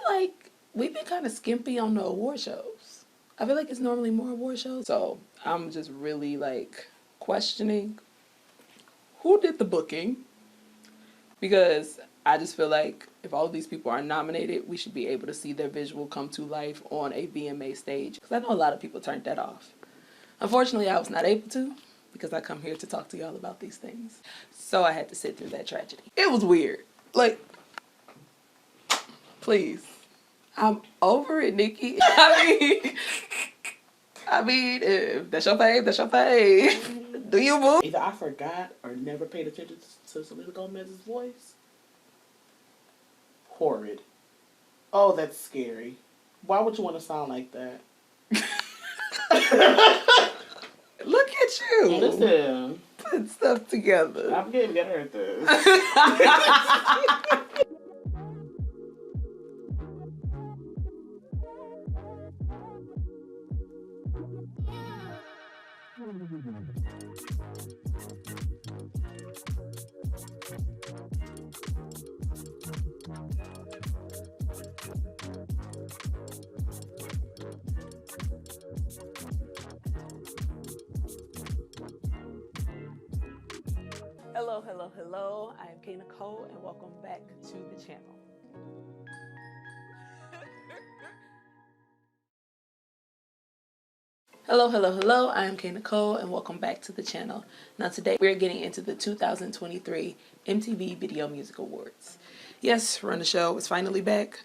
like we've been kind of skimpy on the award shows. I feel like it's normally more award shows. So I'm just really like questioning who did the booking, because I just feel like if all of these people are nominated, we should be able to see their visual come to life on a VMA stage. Because I know a lot of people turned that off. Unfortunately, I was not able to, because I come here to talk to y'all about these things. So I had to sit through that tragedy. It was weird. Like, please. I'm over it, Nikki. I mean, if that's your fave, that's your fave. Do you, boo? Either I forgot or never paid attention to Selena Gomez's voice. Horrid. Oh, that's scary. Why would you want to sound like that? Look at you. Listen. Put stuff together. I'm getting better at this. Hello, hello, hello. I am Nikole and welcome back to the channel. Hello, hello, hello. I am Nikole and welcome back to the channel. Now today we're getting into the 2023 MTV Video Music Awards. Yes, Run the Show is finally back.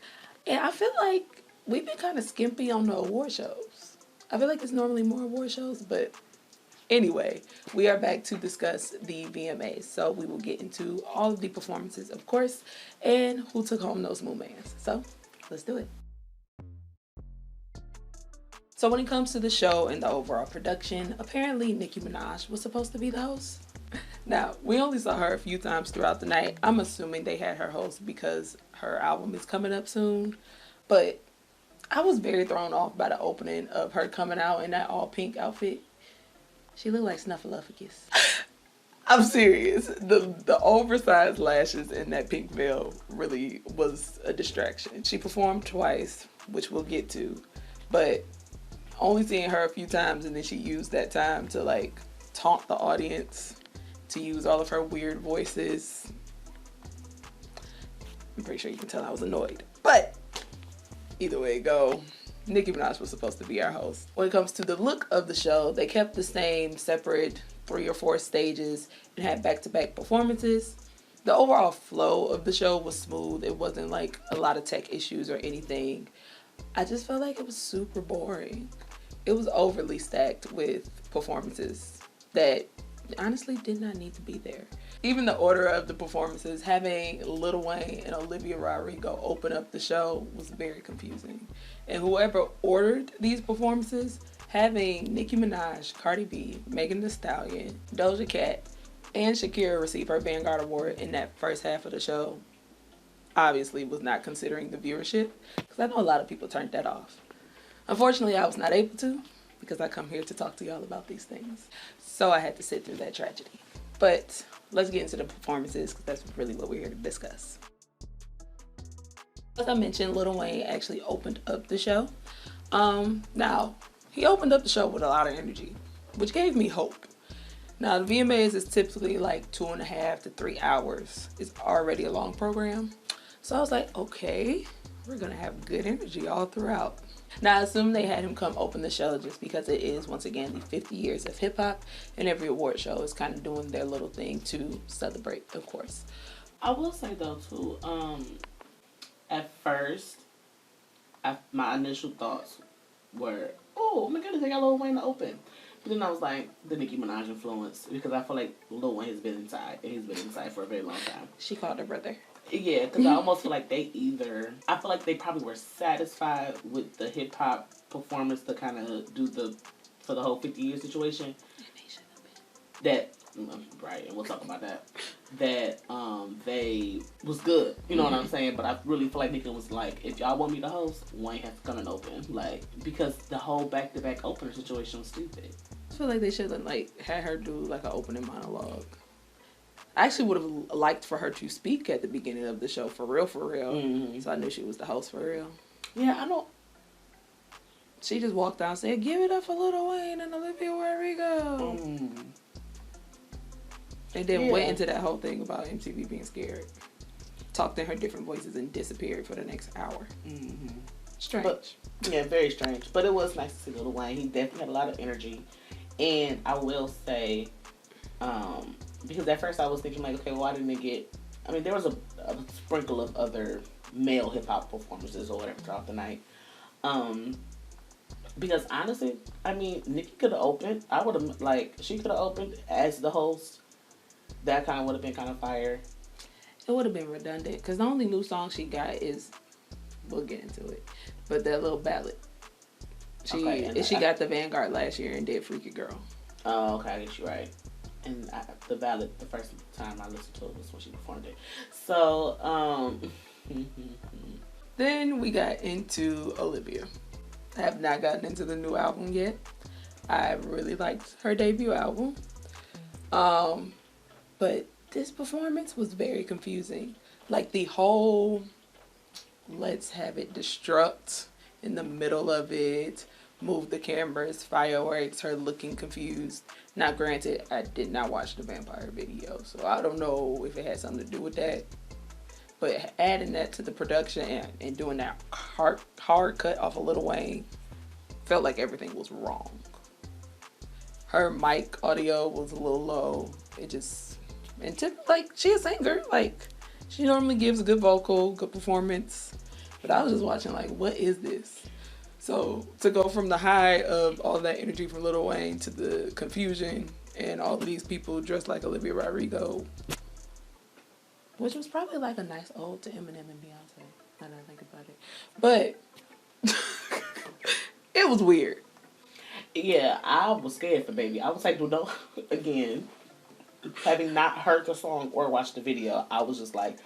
And I feel like we've been kind of skimpy on the award shows. I feel like it's normally more award shows, but anyway, we are back to discuss the VMAs. So we will get into all of the performances, of course, and who took home those moments. So let's do it. So when it comes to the show and the overall production, apparently Nicki Minaj was supposed to be the host. Now, we only saw her a few times throughout the night. I'm assuming they had her host because her album is coming up soon. But I was very thrown off by the opening of her coming out in that all pink outfit. She looked like Snuffleupagus. I'm serious. The oversized lashes and that pink veil really was a distraction. She performed twice, which we'll get to, but only seeing her a few times, and then she used that time to like taunt the audience, to use all of her weird voices. I'm pretty sure you can tell I was annoyed. But either way it go, Nicki Minaj was supposed to be our host. When it comes to the look of the show, they kept the same separate 3 or 4 stages and had back-to-back performances. The overall flow of the show was smooth. It wasn't like a lot of tech issues or anything. I just felt like it was super boring. It was overly stacked with performances that honestly did not need to be there. Even the order of the performances, having Lil Wayne and Olivia Rodrigo open up the show was very confusing. And whoever ordered these performances, having Nicki Minaj, Cardi B, Megan Thee Stallion, Doja Cat, and Shakira receive her Vanguard Award in that first half of the show, obviously was not considering the viewership, because I know a lot of people turned that off. Unfortunately, I was not able to, because I come here to talk to y'all about these things. So I had to sit through that tragedy. But let's get into the performances, because that's really what we're here to discuss. As I mentioned, Lil Wayne actually opened up the show. Now, he opened up the show with a lot of energy, which gave me hope. Now, the VMAs is typically like 2.5 to 3 hours. It's already a long program. So I was like, okay, we're gonna have good energy all throughout. Now, I assume they had him come open the show just because it is, once again, the 50 years of hip hop, and every award show is kind of doing their little thing to celebrate, of course. I will say though too, at first, my initial thoughts were, oh my goodness, they got Lil Wayne to open. But then I was like, the Nicki Minaj influence, because I feel like Lil Wayne has been inside, and he's been inside for a very long time. She called her brother. Yeah, because I almost feel like I feel like they probably were satisfied with the hip hop performance to kind of for the whole 50-year situation. And they should have been. That, right, and we'll talk about that. That they was good, you know what I'm saying? But I really feel like Nicki was like, if y'all want me to host, Wayne has to come and open, like, because the whole back-to-back opener situation was stupid. I feel like they should have like had her do like an opening monologue. I actually would have liked for her to speak at the beginning of the show, for real, for real. Mm-hmm. So I knew she was the host, for real. Yeah, I don't... She just walked out and said, "Give it up for Lil Wayne and Olivia Rodrigo." And then went into that whole thing about MTV being scared. Talked in her different voices and disappeared for the next hour. Mm-hmm. Strange. But, yeah, very strange. But it was nice to see Lil Wayne. He definitely had a lot of energy. And I will say, because at first I was thinking, like, okay, why didn't it get... I mean, there was a sprinkle of other male hip-hop performances or whatever throughout the night. Because honestly, I mean, Nikki could have opened. I would have, like, she could have opened as the host. That kind of would have been kind of fire. It would have been redundant, because the only new song she got is... We'll get into it. But that little ballad. She got the Vanguard last year and did Freaky Girl. Oh, okay, I guess you're right. And the ballad, the first time I listened to it was when she performed it. So, Then we got into Olivia. I have not gotten into the new album yet. I really liked her debut album. But this performance was very confusing. Like the whole let's have it destruct in the middle of it, move the cameras, fireworks, her looking confused. Now granted, I did not watch the vampire video, so I don't know if it had something to do with that. But adding that to the production and doing that hard cut off of Lil Wayne, felt like everything was wrong. Her mic audio was a little low. It just, and like, she a singer. Like, she normally gives a good vocal, good performance. But I was just watching like, what is this? So to go from the high of all that energy from Lil Wayne to the confusion and all of these people dressed like Olivia Rodrigo, which was probably like a nice ode to Eminem and Beyonce, now that I think about it. But it was weird. yeah, I was scared for Baby. I was like, no, again, having not heard the song or watched the video, I was just like,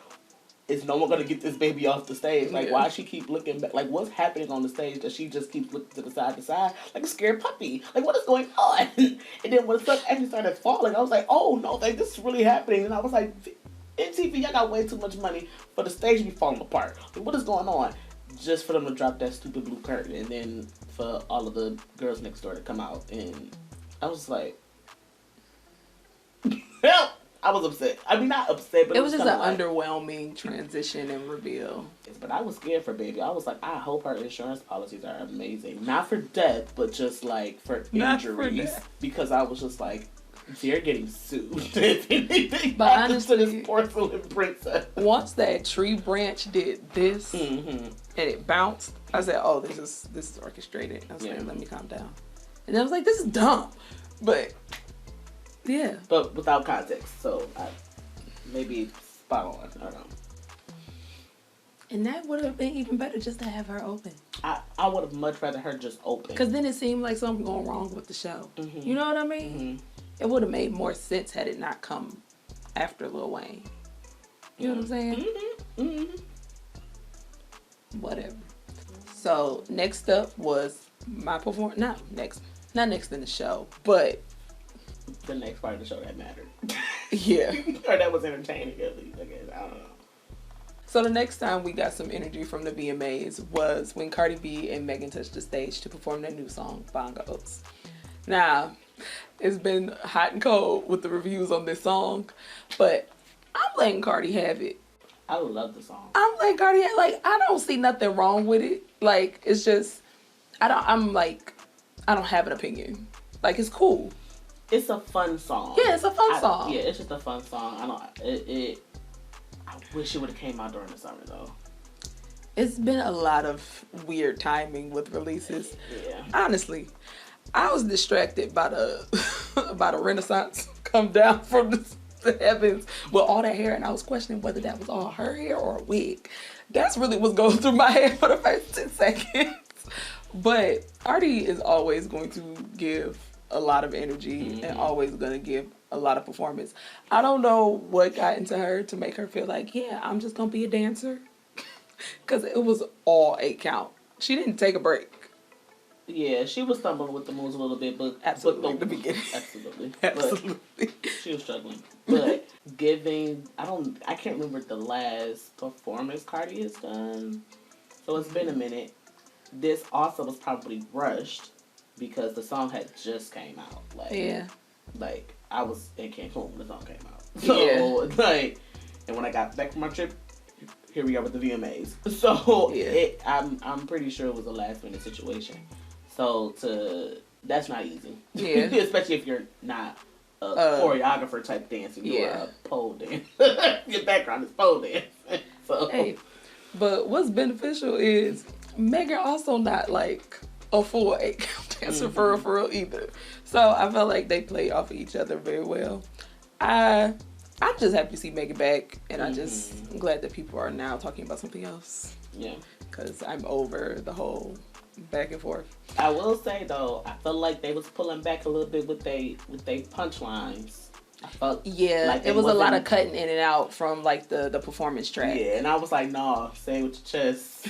is no one going to get this baby off the stage? Like, why she keep looking back? Like, what's happening on the stage that she just keeps looking to the side, like a scared puppy? Like, what is going on? And then when the stuff actually started falling, I was like, oh, no, like, this is really happening. And I was like, MTV, y'all got way too much money for the stage to be falling apart. Like, what is going on? Just for them to drop that stupid blue curtain and then for all of the girls next door to come out. And I was like, help! I was upset. I mean, not upset, but it was just an like, underwhelming transition and reveal. But I was scared for Baby. I was like, I hope her insurance policies are amazing. Not for death, but just like for injuries. Because I was just like, they're getting sued. But honestly, to this porcelain princess. Once that tree branch did this and it bounced, I said, "Oh, this is orchestrated." I was like, "Let me calm down." And I was like, "This is dumb," but yeah. But without context, so maybe spot on. I don't know. And that would have been even better just to have her open. I would have much rather her just open. Because then it seemed like something going wrong with the show. You know what I mean? It would have made more sense had it not come after Lil Wayne. You know what I'm saying? Whatever. So next up was my performance. Not next in the show, but the next part of the show that mattered. Yeah. Or that was entertaining at least, I guess. I don't know. So the next time we got some energy from the VMAs was when Cardi B and Megan touched the stage to perform their new song, Bongos. Now, it's been hot and cold with the reviews on this song, but I'm letting Cardi have it. I love the song. I'm letting Cardi have, like, I don't see nothing wrong with it. Like, it's just, I don't have an opinion. Like, it's cool. It's a fun song. Yeah, it's a fun song. Yeah, it's just a fun song. I wish it would have came out during the summer though. It's been a lot of weird timing with releases. Yeah. Honestly, I was distracted by the Renaissance come down from the heavens with all that hair, and I was questioning whether that was all her hair or a wig. That's really what's going through my head for the first 10 seconds. But Cardi is always going to give a lot of energy and always going to give a lot of performance. I don't know what got into her to make her feel like, yeah, I'm just going to be a dancer. Because it was all 8 count. She didn't take a break. Yeah, she was stumbling with the moves a little bit, but absolutely, the beginning. Absolutely. Absolutely. But she was struggling. But giving. I can't remember the last performance Cardi has done. So it's been a minute. This also was probably rushed because the song had just came out. Like I was in Cancun when the song came out. So and when I got back from my trip, here we are with the VMAs. So I'm pretty sure it was a last minute situation. So that's not easy. Yeah. Especially if you're not a choreographer type dancing. You're a pole dance. Your background is pole dance. So. Hey, but what's beneficial is Megan also not like a full 8-count dancer for real either. So I felt like they played off of each other very well. I'm just happy to see Megan back, and I'm glad that people are now talking about something else. Yeah. Because I'm over the whole back and forth. I will say though, I feel like they was pulling back a little bit with they punchlines. I felt like it was a lot of cutting in and out from like the performance track. Yeah, and I was like, nah, say it with your chest.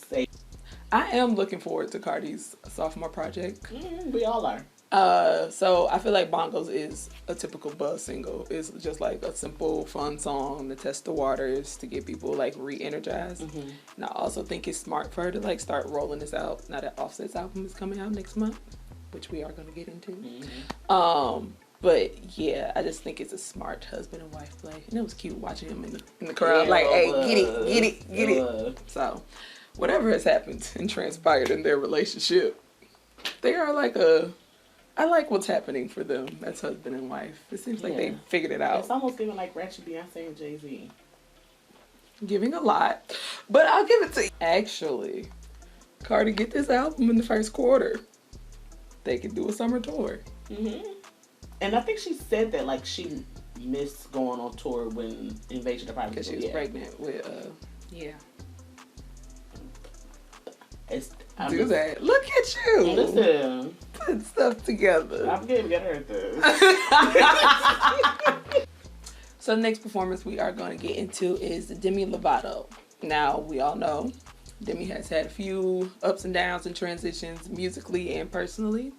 Say. I am looking forward to Cardi's sophomore project. We all are. So I feel like Bongos is a typical buzz single. It's just like a simple, fun song to test the waters, to get people like re-energized. And I also think it's smart for her to like start rolling this out now that Offset's album is coming out next month, which we are going to get into. But yeah, I just think it's a smart husband and wife play, and it was cute watching him in the crowd, like, "Hey, get it." So, whatever has happened and transpired in their relationship, they are like I like what's happening for them as husband and wife. It seems like they figured it out. It's almost giving like Ratchet Beyonce and Jay-Z. Giving a lot, but I'll give it to you. Actually, Cardi get this album in the first quarter. They could do a summer tour. And I think she said that like she missed going on tour when Invasion of Privacy. Because she was pregnant with do that. Look at you. Listen. Put stuff together. I'm getting better at this. So the next performance we are going to get into is Demi Lovato. Now, we all know Demi has had a few ups and downs and transitions musically and personally.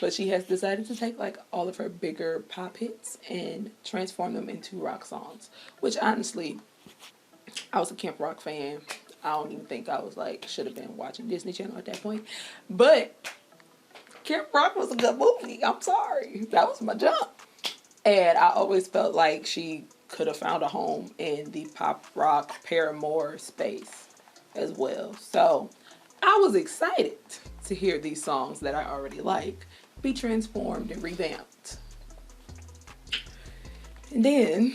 But she has decided to take like all of her bigger pop hits and transform them into rock songs. Which honestly, I was a Camp Rock fan. I don't even think I was like, should have been watching Disney Channel at that point. But Camp Rock was a good movie. I'm sorry. That was my jump. And I always felt like she could have found a home in the pop rock Paramore space as well. So I was excited to hear these songs that I already like be transformed and revamped. And then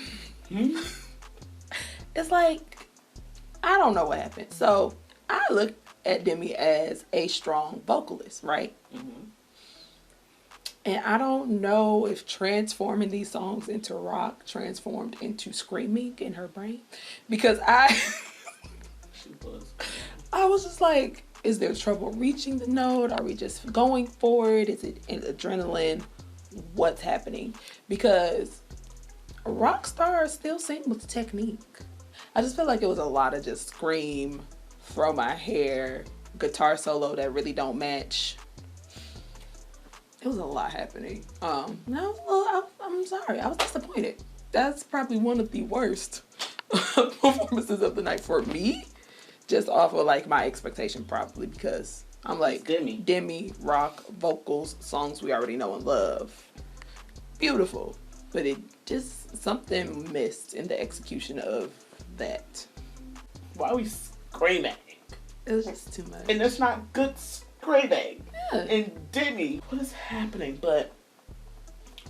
it's like, I don't know what happened. So I look at Demi as a strong vocalist, right? And I don't know if transforming these songs into rock transformed into screaming in her brain, because I was just like, is there trouble reaching the note? Are we just going for it? Is it adrenaline? What's happening? Because rock stars still sing with technique. I just feel like it was a lot of just scream, throw my hair, guitar solo that really don't match. It was a lot happening. I'm sorry. I was disappointed. That's probably one of the worst performances of the night for me. Just off of like my expectation, probably, because I'm like, Demi, rock, vocals, songs we already know and love. Beautiful. But it just, something missed in the execution of that. Why are we screaming? It was just too much. And that's not good screaming. Yeah. And Demi, what is happening? But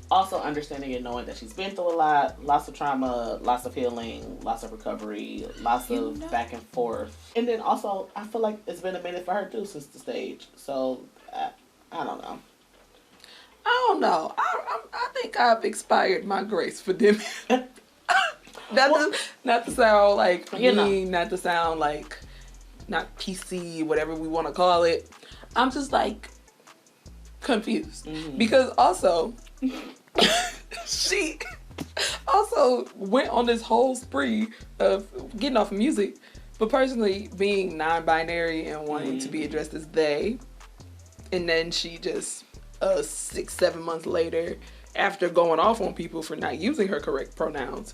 also understanding and knowing that she's been through a lot, lots of trauma, lots of healing, lots of recovery, lots of back and forth. And then also, I feel like it's been a minute for her too since the stage. So, I don't know. I don't know. I think I've expired my grace for Demi. Not to sound like mean, not to sound like not PC, whatever we want to call it. I'm just like confused. Because also she also went on this whole spree of getting off of music, but personally being non-binary and wanting to be addressed as they, and then she just 6-7 months later after going off on people for not using her correct pronouns,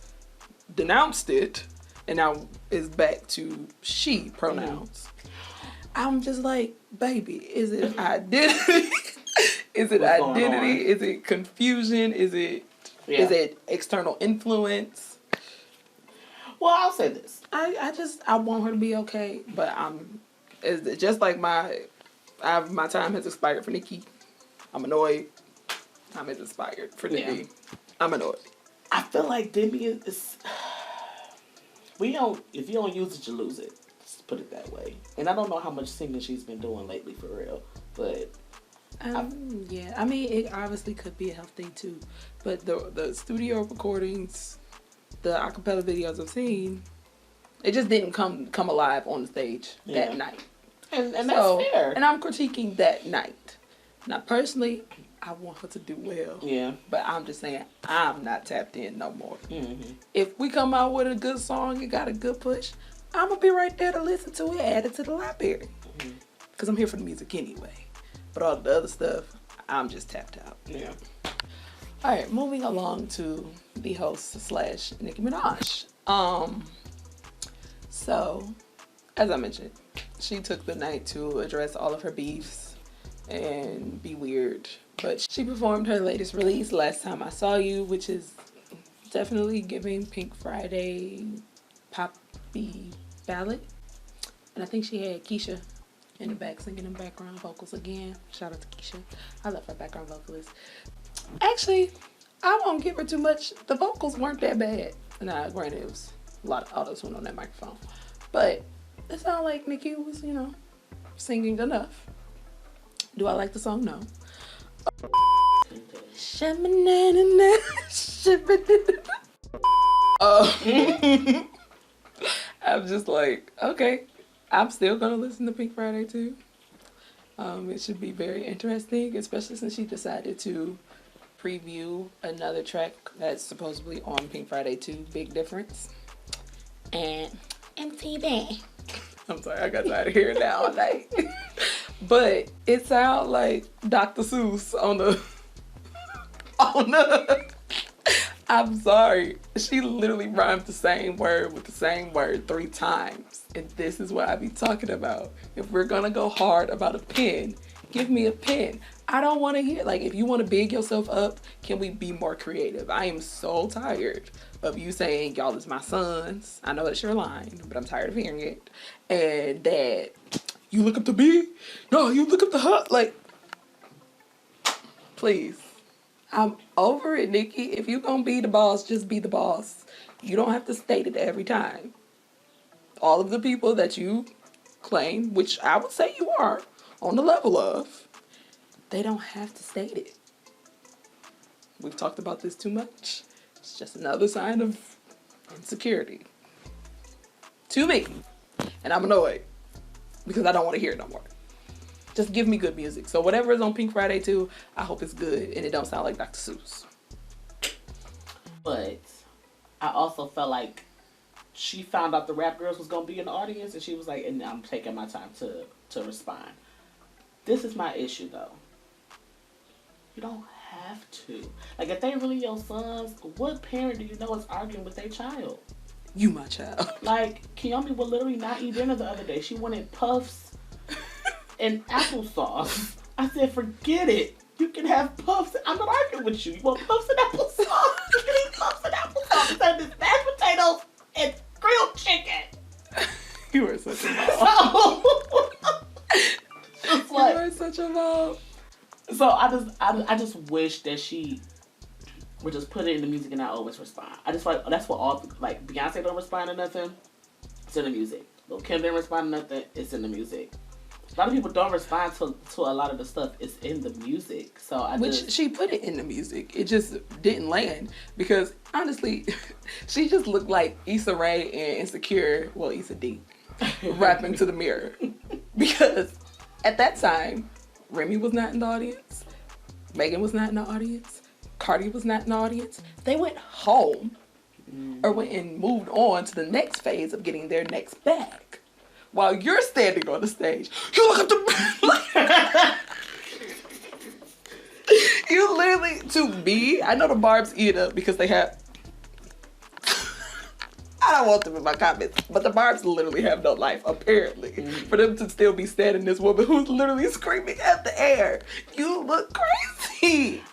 denounced it, and now is back to she pronouns. I'm just like, baby, is it identity? Is it identity? Is it confusion? Is it external influence? Well, I'll say this. I want her to be okay, but it's just like my time has expired for Nikki. I'm annoyed. Time has expired for Nikki. Yeah. I'm annoyed. I feel like Demi is if you don't use it, you lose it. Just put it that way. And I don't know how much singing she's been doing lately for real, but yeah, I mean, it obviously could be a health thing too, but the studio recordings, the acapella videos I've seen, it just didn't come alive on the stage that night. And that's fair. And I'm critiquing that night. Now, personally, I want her to do well. Yeah. But I'm just saying, I'm not tapped in no more. Mm-hmm. If we come out with a good song and got a good push, I'm going to be right there to listen to it, add it to the library. Because I'm here for the music anyway. But all the other stuff, I'm just tapped out. Yeah. All right, moving along to the host / Nicki Minaj. So, as I mentioned, she took the night to address all of her beefs and be weird. But she performed her latest release, Last Time I Saw You, which is definitely giving Pink Friday poppy ballad. And I think she had Keisha in the back singing in background vocals again. Shout out to Keisha. I love her background vocalist. Actually, I won't give her too much. The vocals weren't that bad. Nah, granted, it was a lot of auto-tune on that microphone. But it sounded like Nicki was, singing enough. Do I like the song? No. I'm just like, okay, I'm still gonna listen to Pink Friday too. It should be very interesting, especially since she decided to preview another track that's supposedly on Pink Friday 2, Big Difference. And MTV. I'm sorry, I got tired of hearing that all night. But it sounds like Dr. Seuss on the I'm sorry. She literally rhymed the same word with the same word 3 times. And this is what I be talking about. If we're gonna go hard about a pen, give me a pen. I don't want to hear, if you want to big yourself up, can we be more creative? I am so tired of you saying, y'all is my sons. I know that's your line, but I'm tired of hearing it. And that you look up the B? No, you look up the hut. Please. I'm over it, Nikki. If you're going to be the boss, just be the boss. You don't have to state it every time. All of the people that you claim, which I would say you are on the level of, they don't have to state it. We've talked about this too much. It's just another sign of insecurity. To me. And I'm annoyed. Because I don't want to hear it no more. Just give me good music. So whatever is on Pink Friday 2, I hope it's good and it don't sound like Dr. Seuss. But I also felt like she found out the Rap Girls was going to be in the audience and she was like, and I'm taking my time to respond. This is my issue though. You don't have to. If they really your sons, what parent do you know is arguing with their child? You my child. Kiyomi would literally not eat dinner the other day. She wanted puffs and applesauce. I said, forget it. You can have puffs. I'm not arguing with you. You want puffs and applesauce? You can eat puffs and applesauce instead of this mashed potatoes and grilled chicken. You are such a mom. You are such a mom. So I just wish that she would just put it in the music and not always respond. I just like that's what all Beyonce don't respond to nothing. It's in the music. Lil' Kim didn't respond to nothing. It's in the music. A lot of people don't respond to a lot of the stuff. It's in the music. So she put it in the music. It just didn't land because honestly, she just looked like Issa Rae and Insecure. Well, Issa D rapping to the mirror because at that time, Remy was not in the audience. Megan was not in the audience. Cardi was not in the audience. They went home or went and moved on to the next phase of getting their next bag. While you're standing on the stage, you look up the... You literally literally, to me, I know the Barbs eat it up because they have. I don't want them in my comments, but the Barbs literally have no life, apparently. For them to still be standing this woman who's literally screaming at the air. You look crazy.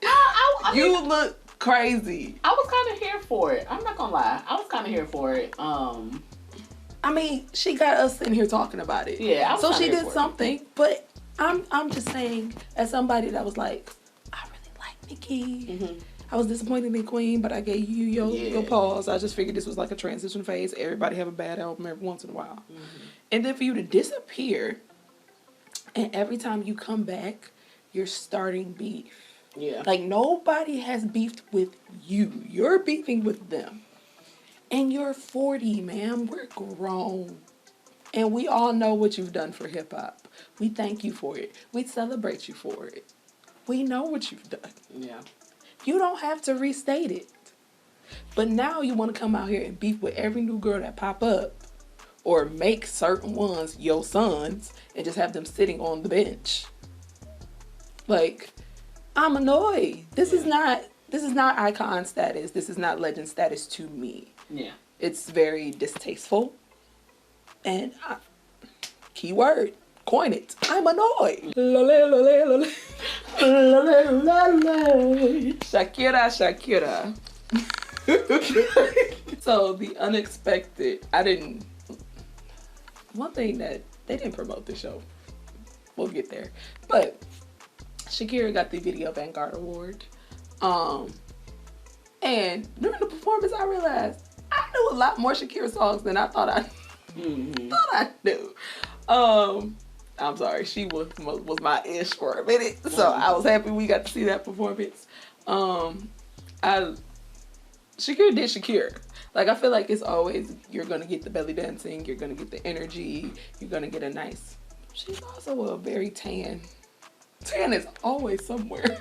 You look crazy. I was kind of here for it. I'm not gonna lie. I was kind of here for it. I mean, she got us sitting here talking about it. Yeah, so she did something, but I'm just saying, as somebody that was like, I really like Nikki. I was disappointed in Queen, but I gave you your pause. I just figured this was like a transition phase. Everybody have a bad album every once in a while. And then for you to disappear, and every time you come back, you're starting beef. Yeah. Like, nobody has beefed with you. You're beefing with them. And you're 40, ma'am. We're grown. And we all know what you've done for hip-hop. We thank you for it. We celebrate you for it. We know what you've done. Yeah. You don't have to restate it. But now you want to come out here and beef with every new girl that pop up, or make certain ones your sons and just have them sitting on the bench. Like, I'm annoyed. This is not icon status. This is not legend status to me. Yeah. It's very distasteful. And keyword, coin it. I'm annoyed. Shakira. So the unexpected. One thing that they didn't promote the show. We'll get there. But Shakira got the Video Vanguard Award. And during the performance, I realized I knew a lot more Shakira songs than I thought I knew. I'm sorry, she was my ish for a minute, so I was happy we got to see that performance. Shakira did Shakira. Like, I feel like it's always, you're gonna get the belly dancing, you're gonna get the energy, you're gonna get a nice. She's also a very tan. Tan is always somewhere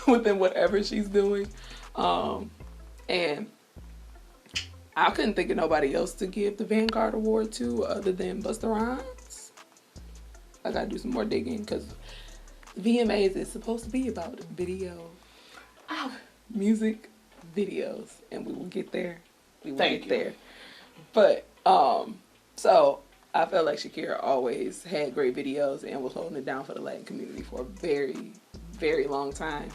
within whatever she's doing. And I couldn't think of nobody else to give the Vanguard Award to other than Busta Rhymes. I gotta do some more digging because VMAs is supposed to be about music videos, and we will get there. We will get there. But so I felt like Shakira always had great videos and was holding it down for the Latin community for a very, very long time.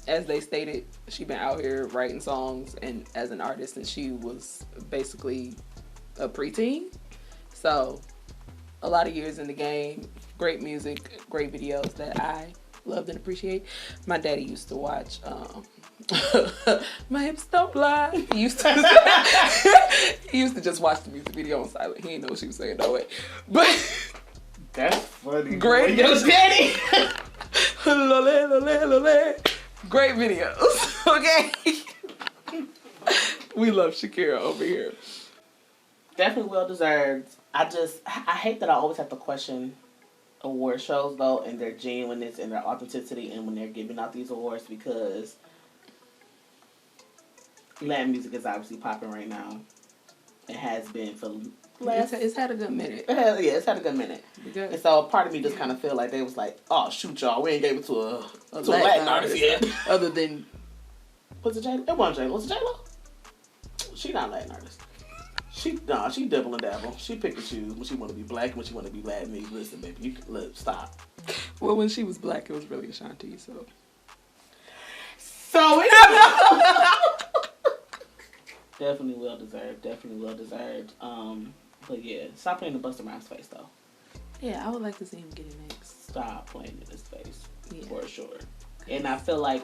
As they stated, she's been out here writing songs and as an artist since she was basically a preteen. So a lot of years in the game, great music, great videos that I loved and appreciate. My daddy used to watch My Hips Don't Lie. He used to just watch the music video on silent. He didn't know what she was saying, no way. But that's funny. Great daddy. Great videos. Okay. We love Shakira over here. Definitely well deserved. I hate that I always have to question award shows though, and their genuineness and their authenticity, and when they're giving out these awards, because Latin music is obviously popping right now. It has been for it's had a good minute. It's had a good minute. And so part of me just kind of feel like they was like, oh shoot y'all, we ain't gave it to a Latin artist yet. Other than, was it J-Lo? It wasn't J-Lo. Was it J-Lo? She not a Latin artist. She dibble and dabble. She pick and choose when she want to be black, when she want to be Latin. Listen, baby, you can stop. Well, when she was black, it was really Ashanti, so definitely well deserved. But yeah, stop playing the Busta Rhymes face though. Yeah, I would like to see him get it next. Stop playing in his face, for sure. And I feel like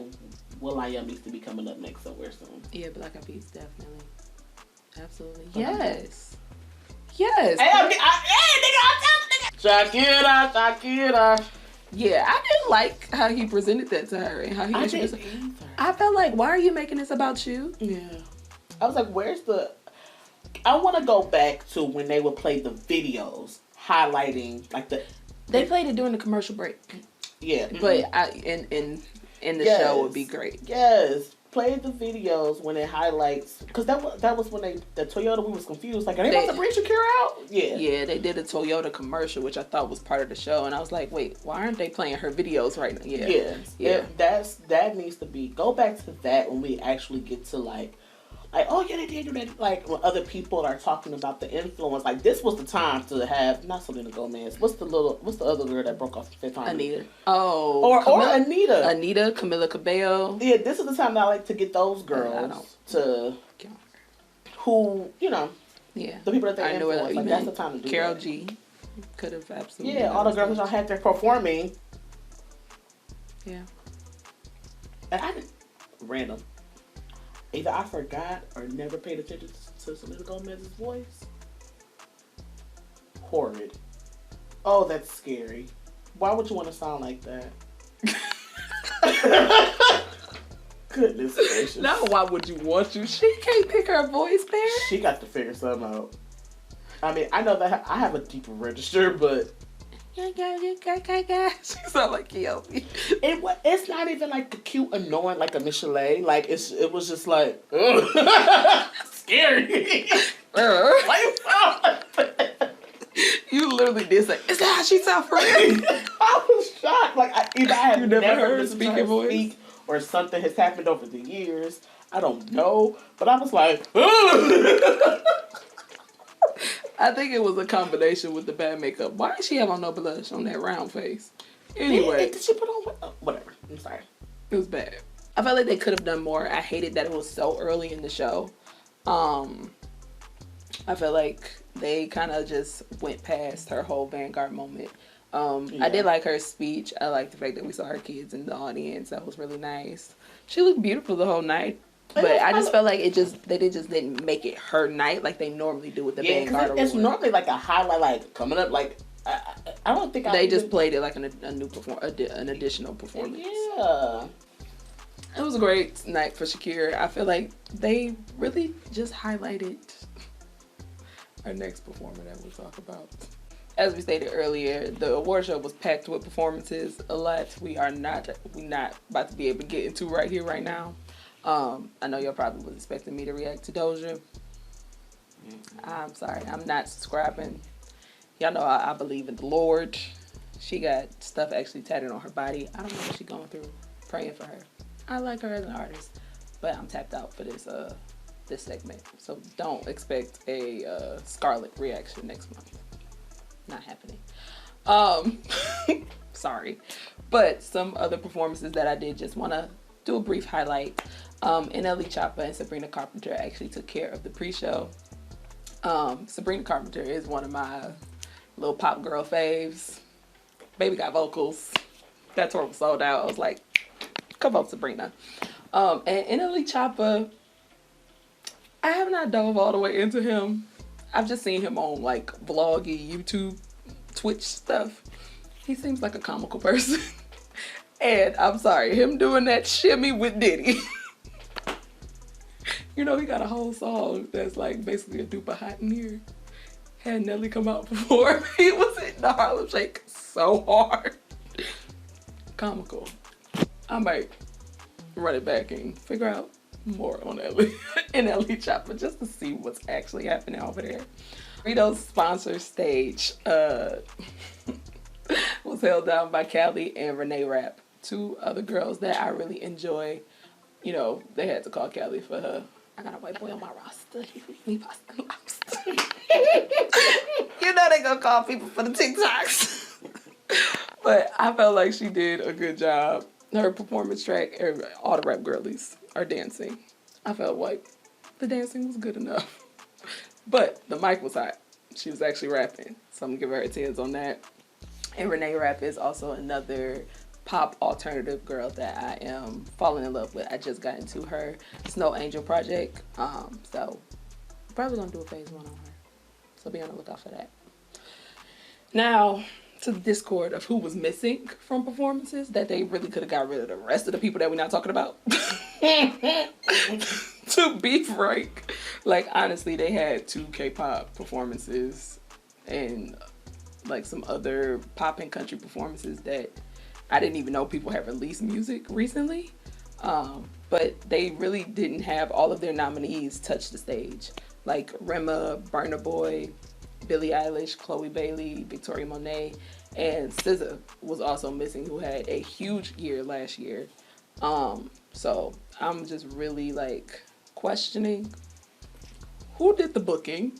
Will.i.am needs to be coming up next somewhere soon. Yeah, Black Eyed Peas, definitely. Absolutely. Yes. Yes. Hey, nigga, Shakira. Yeah, I didn't like how he presented that to her and how he introduced her. I felt like, why are you making this about you? Yeah. I was like, I want to go back to when they would play the videos highlighting like They played it during the commercial break. Yeah. But in the show would be great. Yes. play the videos when it highlights, because that was when the Toyota, we was confused, like, are they about to bring Shakira out? Yeah, they did a Toyota commercial, which I thought was part of the show, and I was like, wait, why aren't they playing her videos right now? Yeah. That needs to be, go back to that when we actually get to like, oh yeah, they did do that. Like when other people are talking about the influence, like this was the time to have not Selena Gomez. What's the other girl that broke off the Fifth Harmony? Anita. Oh, or Anita. Anita, Camila Cabello. Yeah, this is the time that I like to get those girls who, you know, the people that they influence. Like that's the time to do Karol that. G could have absolutely. Yeah, all the girls that had there performing. Yeah. And I didn't random. Either I forgot or never paid attention to Selena Gomez's voice. Horrid. Oh, that's scary. Why would you want to sound like that? Goodness gracious. Now, why would you want to? She can't pick her voice, man. She got to figure something out. I mean, I know that I have a deeper register, but... She sound like Kiyomi. It's not even like the cute annoying like a Michelet. Like it was just like scary. You literally did say, "Is that how she sound for real?" I was shocked. Like I have never heard her speaking voice, speak, or something has happened over the years. I don't know, but I was like. I think it was a combination with the bad makeup. Why did she have on no blush on that round face? Anyway. Did she put on... whatever. I'm sorry. It was bad. I felt like they could have done more. I hated that it was so early in the show. I felt like they kind of just went past her whole Vanguard moment. I did like her speech. I liked the fact that we saw her kids in the audience. That was really nice. She looked beautiful the whole night. But I just felt like they just didn't make it her night like they normally do with the Vanguard Award. It's normally like a highlight, like coming up. Like I don't think they just played it like an additional performance. Yeah, it was a great night for Shakira. I feel like they really just highlighted our next performer that we'll talk about. As we stated earlier, the award show was packed with performances. A lot we not about to be able to get into right here, right now. I know y'all probably was expecting me to react to Doja. I'm sorry, I'm not subscribing. Y'all know I believe in the Lord. She got stuff actually tattooed on her body. I don't know what she's going through. Praying for her. I like her as an artist, but I'm tapped out for this segment. So don't expect a Scarlet reaction next month. Not happening. Sorry. But some other performances that I did just want to do a brief highlight. NLE Choppa and Sabrina Carpenter actually took care of the pre-show. Sabrina Carpenter is one of my little pop girl faves. Baby got vocals. That tour was sold out. I was like, come on, Sabrina. And NLE Choppa, I have not dove all the way into him. I've just seen him on like vloggy, YouTube, Twitch stuff. He seems like a comical person. And I'm sorry, him doing that shimmy with Diddy. You know, he got a whole song that's like basically a duper hot in here. Had Nelly come out before. He was hitting the Harlem Shake so hard. Comical. I might run it back and figure out more on NLE Choppa just to see what's actually happening over there. Rito's sponsor stage was held down by Callie and Renee Rapp, two other girls that I really enjoy. You know, they had to call Callie for her. I got a white boy on my roster. He pasta lobster. You know they gonna call people for the TikToks. But I felt like she did a good job. Her performance track, all the rap girlies are dancing. I felt like the dancing was good enough. But the mic was hot. She was actually rapping. So I'm gonna give her a 10 on that. And Renee Rapp is also another pop alternative girl that I am falling in love with. I just got into her Snow Angel project. So probably gonna do a phase 1 on her. So be on the lookout for that. Now, to the discord of who was missing from performances that they really could have got rid of the rest of the people that we're not talking about. To be frank, like honestly, they had 2 K-pop performances and like some other pop and country performances that I didn't even know people had released music recently. But they really didn't have all of their nominees touch the stage. Like Rema, Burna Boy, Billie Eilish, Chloe Bailey, Victoria Monet, and SZA was also missing, who had a huge year last year. So I'm just really like questioning who did the booking,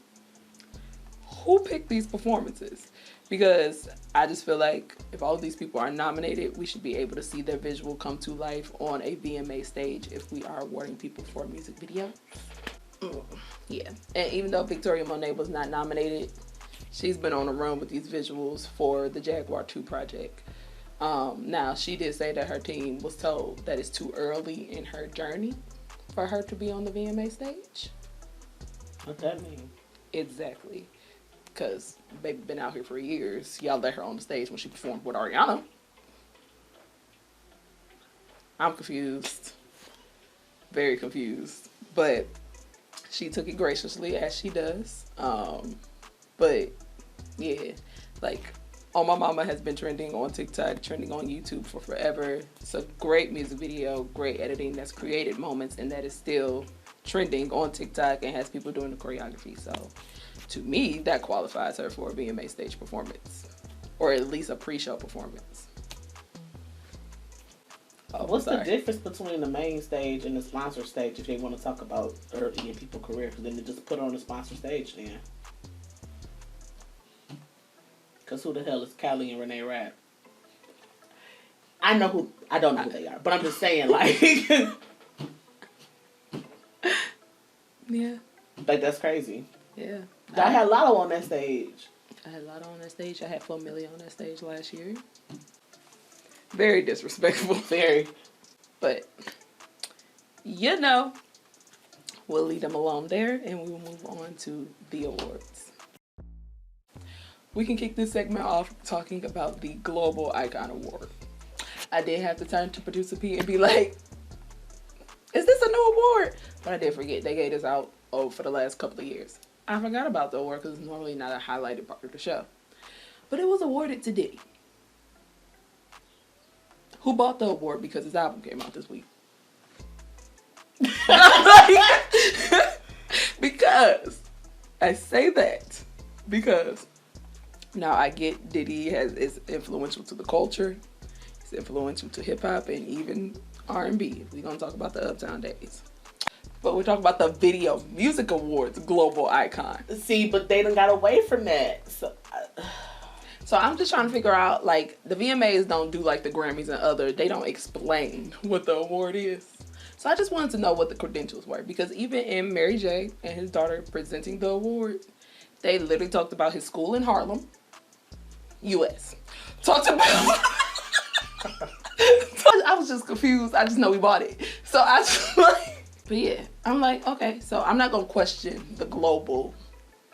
who picked these performances, because I just feel like if all of these people are nominated, we should be able to see their visual come to life on a VMA stage if we are awarding people for a music video. Yeah, and even though Victoria Monet was not nominated, she's been on a run with these visuals for the Jaguar 2 project. Now, she did say that her team was told that it's too early in her journey for her to be on the VMA stage. What that mean? Exactly. Because baby been out here for years. Y'all let her on the stage when she performed with Ariana. I'm confused. Very confused. But she took it graciously, as she does. But yeah, like, Oh My Mama has been trending on TikTok, trending on YouTube for forever. It's a great music video, great editing that's created moments, and that is still trending on TikTok and has people doing the choreography. So to me, that qualifies her for a VMA stage performance, or at least a pre-show performance. What's the difference between the main stage and the sponsor stage if they want to talk about early in people's career? Because then they just put on the sponsor stage then. Because who the hell is Callie and Renee Rapp? I don't know who they are, but I'm just saying, like... Yeah. Like, that's crazy. Yeah. I had Lotto on that stage. I had Lotto on that stage. I had Flo Milli on that stage last year. Very disrespectful. Very. But, you know, we'll leave them alone there, and we will move on to the awards. We can kick this segment off talking about the Global Icon Award. I did have to turn to producer P and be like, is this a new award? But I did forget they gave this out for the last couple of years. I forgot about the award because it's normally not a highlighted part of the show. But it was awarded to Diddy, who bought the award because his album came out this week. Because I say that because now I get Diddy is influential to the culture. He's influential to hip hop and even R&B. We're gonna talk about the Uptown days. But we're talking about the Video Music Awards Global Icon. See, but they done got away from that. So I'm just trying to figure out, like, the VMAs don't do like the Grammys and other. They don't explain what the award is. So I just wanted to know what the credentials were, because even in Mary J and his daughter presenting the award, they literally talked about his school in Harlem, U.S. Talked about... I was just confused. I just know we bought it. So I just like... But yeah, I'm like, okay, so I'm not going to question the global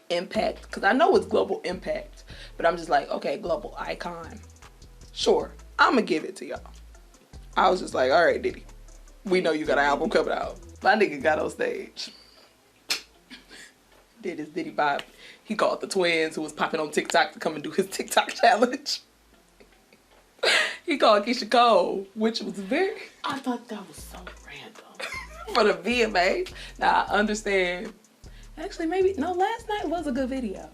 impact, because I know it's global impact, but I'm just like, okay, global icon. Sure, I'm going to give it to y'all. I was just like, all right, Diddy, we know you got an album coming out. My nigga got on stage. Did his Diddy Bop. He called the twins who was popping on TikTok to come and do his TikTok challenge. He called Keisha Cole, which was very... I thought that was so random. For the VMA. Now, I understand. Actually, maybe... No, Last Night was a good video.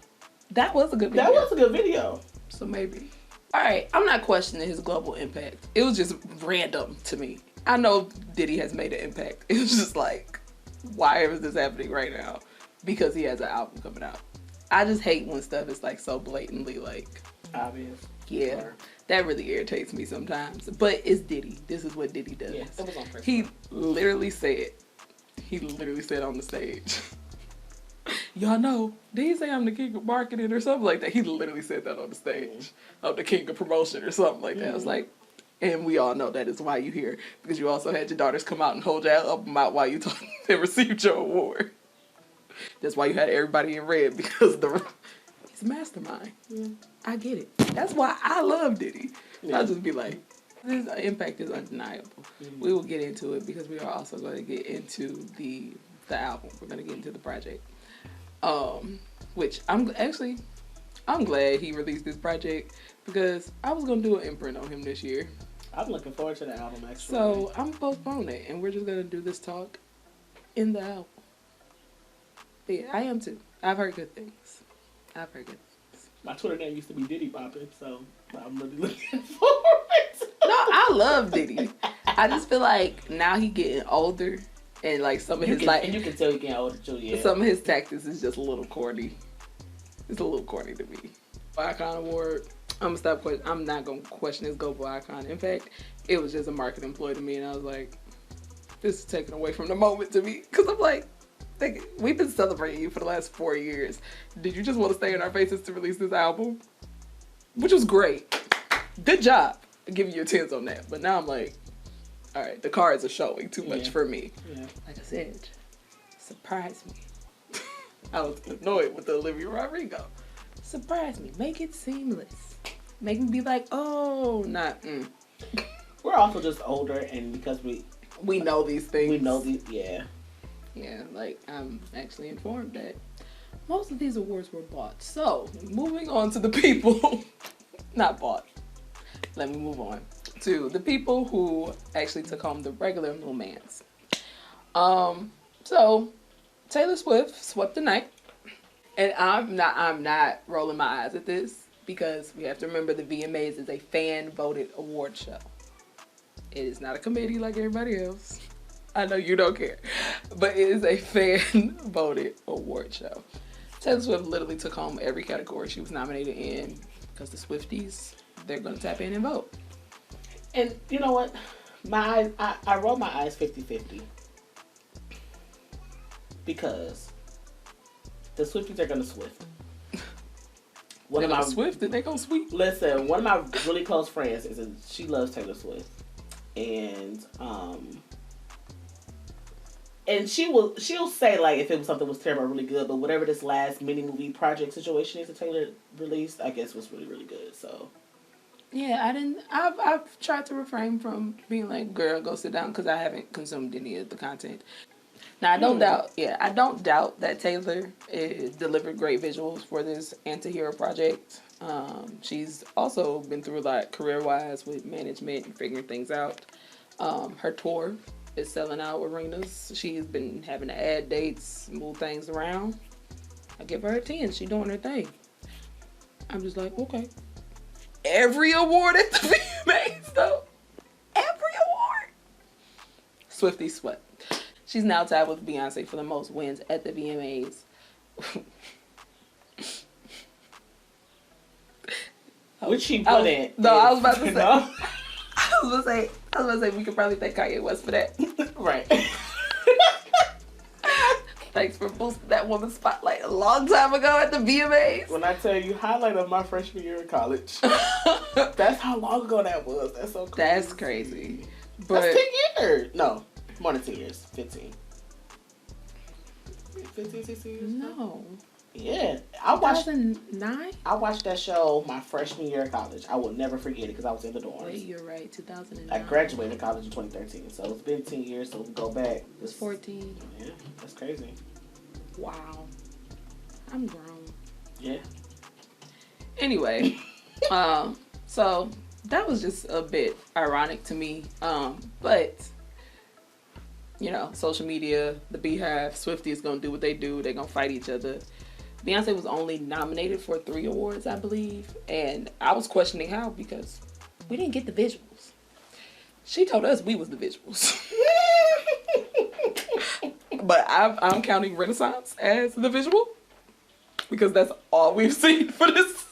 That was a good video. That was a good video. So maybe. Alright, I'm not questioning his global impact. It was just random to me. I know Diddy has made an impact. It was just like, why is this happening right now? Because he has an album coming out. I just hate when stuff is like so blatantly like... Obvious. Yeah. Or... That really irritates me sometimes. But it's Diddy. This is what Diddy does. Yeah, that was on purpose. He literally said on the stage, y'all know, did he say I'm the king of marketing or something like that? He literally said that on the stage. I'm the king of promotion or something like that. I was like, and we all know that is why you here. Because you also had your daughters come out and hold your album out while you they received your award. That's why you had everybody in red, because he's a mastermind. Yeah. I get it. That's why I love Diddy. Yeah. I'll just be like, his impact is undeniable. Mm-hmm. We will get into it because we are also going to get into the album. We're going to get into the project. Which I'm glad he released this project, because I was going to do an imprint on him this year. I'm looking forward to the album, actually. So I'm both on it, and we're just gonna do this talk in the album. But yeah, I am too. I've heard good things. My Twitter name used to be Diddy Poppin', so I'm really looking forward to it. No, I love Diddy. I just feel like now he getting older, and like some of his and you can tell he getting older too. Yeah, some of his tactics is just a little corny. It's a little corny to me. Icon Award. I'm not gonna question his global icon. In fact, it was just a marketing ploy to me, and I was like, this is taken away from the moment to me, because I'm like, we've been celebrating you for the last 4 years. Did you just want to stay in our faces to release this album? Which was great. Good job. I'm giving you a 10s on that. But now I'm like, all right, the cards are showing too much for me. Yeah. Like I said, surprise me. I was annoyed with the Olivia Rodrigo. Surprise me. Make it seamless. Make me be like, oh, not. We're also just older, and because we know these things. We know these, yeah. Yeah, like, I'm actually informed that most of these awards were bought. So, moving on to the people, not bought. Let me move on to the people who actually took home the regular Momans. So, Taylor Swift swept the night. And I'm not rolling my eyes at this, because we have to remember the VMAs is a fan-voted award show. It is not a committee like everybody else. I know you don't care, but it is a fan-voted award show. Taylor Swift literally took home every category she was nominated in, because the Swifties, they're going to tap in and vote. And you know what? I roll my eyes 50-50. Because the Swifties are going to Swift. They're going to Swift and they're going to sweep. Listen, one of my really close friends she loves Taylor Swift. And she'll say, like, if it was something was terrible or really good, but whatever this last mini movie project situation is that Taylor released, I guess was really, really good. So yeah, I've tried to refrain from being like, girl, go sit down, because I haven't consumed any of the content. Now, I don't doubt that Taylor delivered great visuals for this anti-hero project. She's also been through a lot career-wise with management and figuring things out. Her tour is selling out arenas. She's been having to add dates, move things around. I give her a 10. She's doing her thing. I'm just like, okay. Every award at the VMAs, though. Every award. Swiftie swept. She's now tied with Beyonce for the most wins at the VMAs. Which she wouldn't. No, I was about to say. I was about to say we could probably thank Kanye West for that. Right. Thanks for boosting that woman's spotlight a long time ago at the VMAs. When I tell you, highlight of my freshman year in college. That's how long ago that was. That's so crazy. That's crazy. But that's 10 years. No, more than 10 years. 15. 15, 16 years? No. Yeah. I watched 2009? I watched that show my freshman year of college. I will never forget it because I was in the dorms. Wait, you're right. 2009. I graduated college in 2013, so it's been 10 years, so we go back. It's 14. Yeah, that's crazy. Wow. I'm grown. Yeah. Anyway, so that was just a bit ironic to me. But you know, social media, the Beehive, Swiftie is gonna do what they do. They're gonna fight each other. Beyonce was only nominated for 3 awards, I believe, and I was questioning how, because we didn't get the visuals. She told us we was the visuals. But I'm counting Renaissance as the visual, because that's all we've seen for this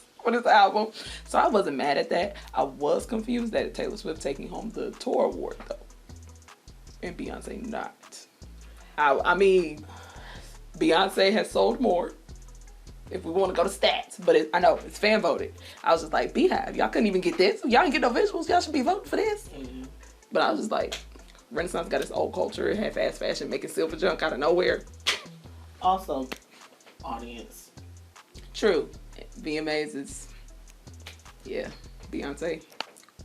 album. So I wasn't mad at that. I was confused that Taylor Swift taking home the tour award though, and Beyonce not. I mean, Beyonce has sold more, if we want to go to stats, but I know it's fan voted. I was just like, Beehive, y'all couldn't even get this. Y'all didn't get no visuals. Y'all should be voting for this. Mm-hmm. But I was just like, Renaissance got its old culture, had fast fashion, making silver junk out of nowhere. Also, audience. True. VMAs is, yeah, Beyonce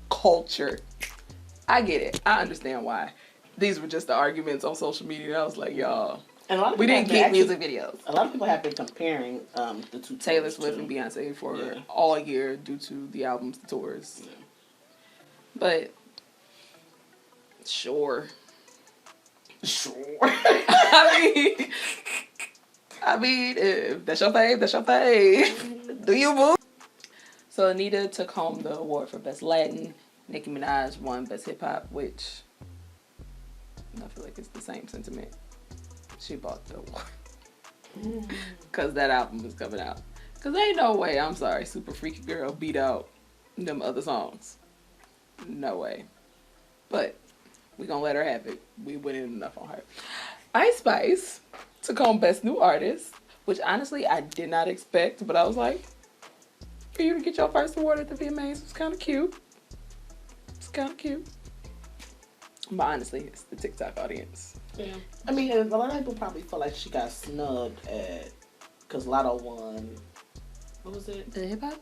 culture. I get it. I understand why. These were just the arguments on social media. I was like, y'all, and a lot of we didn't get music videos. A lot of people have been comparing the two Taylor Swift and Beyonce for all year due to the albums, the tours. Yeah. But Sure. I mean, if that's your fave, that's your fave. Do you, boo? So Anita took home the award for Best Latin. Nicki Minaj won Best Hip Hop, which I feel like it's the same sentiment. She bought the award. Because that album was coming out. Because ain't no way, I'm sorry, Super Freaky Girl beat out them other songs. No way. But we gonna let her have it. We winning enough on her. Ice Spice took home Best New Artist, which honestly I did not expect, but I was like, for you to get your first award at the VMAs was kind of cute. It's kind of cute. But honestly, it's the TikTok audience. Yeah. I mean, a lot of people probably feel like she got snubbed at, because Lotto won, what was it? The hip hop?